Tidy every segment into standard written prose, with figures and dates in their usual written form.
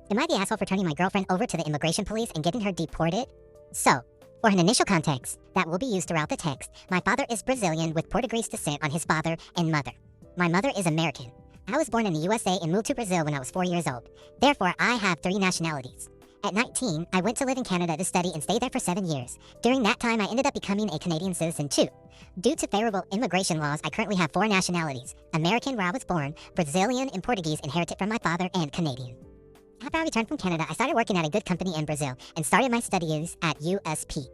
Am I the asshole for turning my girlfriend over to the immigration police and getting her deported? So, for an initial context that will be used throughout the text, my father is Brazilian with Portuguese descent on his father and mother. My mother is American. I was born in the USA and moved to Brazil when I was 4 years old. Therefore, I have 3 nationalities. At 19, I went to live in Canada to study and stayed there for 7 years. During that time, I ended up becoming a Canadian citizen too. Due to favorable immigration laws, I currently have 4 nationalities: American where I was born, Brazilian and Portuguese inherited from my father, and Canadian. After I returned from Canada, I started working at a good company in Brazil and started my studies at USP.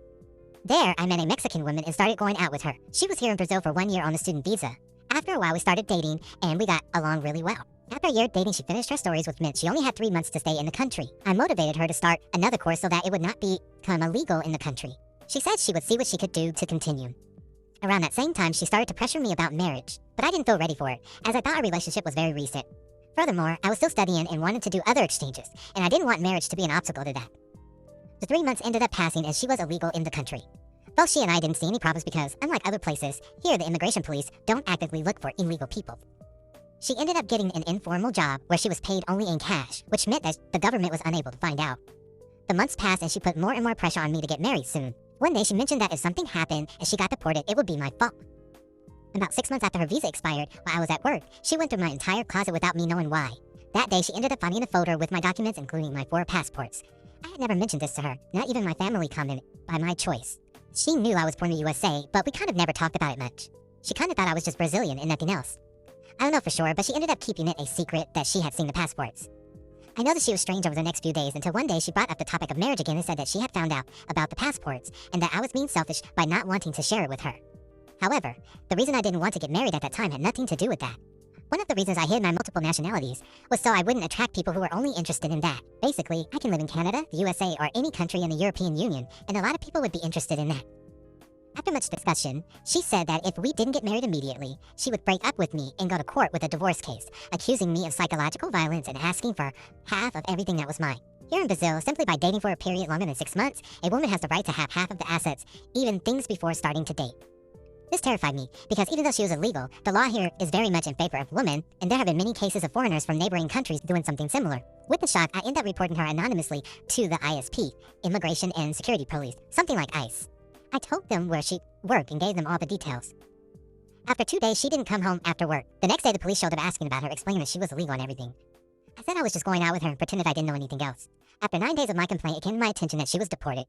There, I met a Mexican woman and started going out with her. She was here in Brazil for 1 year on a student visa. After a while, we started dating, and we got along really well. After a year dating, she finished her stories, which meant she only had 3 months to stay in the country. I motivated her to start another course so that it would not become illegal in the country. She said she would see what she could do to continue. Around that same time, she started to pressure me about marriage, but I didn't feel ready for it, as I thought our relationship was very recent. Furthermore, I was still studying and wanted to do other exchanges, and I didn't want marriage to be an obstacle to that. The 3 months ended up passing as she was illegal in the country. Both she and I didn't see any problems because, unlike other places, here the immigration police don't actively look for illegal people. She ended up getting an informal job where she was paid only in cash, which meant that the government was unable to find out. The months passed and she put more and more pressure on me to get married soon. One day she mentioned that if something happened and she got deported, it would be my fault. About 6 months after her visa expired, while I was at work, she went through my entire closet without me knowing why. That day she ended up finding a folder with my documents, including my 4 passports. I had never mentioned this to her, not even my family commented, by my choice. She knew I was born in the USA, but we kind of never talked about it much. She kind of thought I was just Brazilian and nothing else. I don't know for sure, but she ended up keeping it a secret that she had seen the passports. I know that she was strange over the next few days until one day she brought up the topic of marriage again and said that she had found out about the passports and that I was being selfish by not wanting to share it with her. However, the reason I didn't want to get married at that time had nothing to do with that. One of the reasons I hid my multiple nationalities was so I wouldn't attract people who were only interested in that. Basically, I can live in Canada, the USA, or any country in the European Union, and a lot of people would be interested in that. After much discussion, she said that if we didn't get married immediately, she would break up with me and go to court with a divorce case, accusing me of psychological violence and asking for half of everything that was mine. Here in Brazil, simply by dating for a period longer than 6 months, a woman has the right to have half of the assets, even things before starting to date. This terrified me, because even though she was illegal, the law here is very much in favor of women, and there have been many cases of foreigners from neighboring countries doing something similar. With the shock, I ended up reporting her anonymously to the ISP, Immigration and Security Police, something like ICE. I told them where she worked and gave them all the details. After 2 days, she didn't come home after work. The next day, the police showed up asking about her, explaining that she was illegal and everything. I said I was just going out with her and pretended I didn't know anything else. After 9 days of my complaint, it came to my attention that she was deported.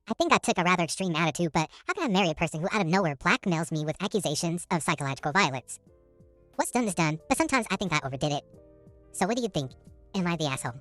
I think I took a rather extreme attitude, but how can I marry a person who out of nowhere blackmails me with accusations of psychological violence? What's done is done, but sometimes I think I overdid it. So what do you think? Am I the asshole?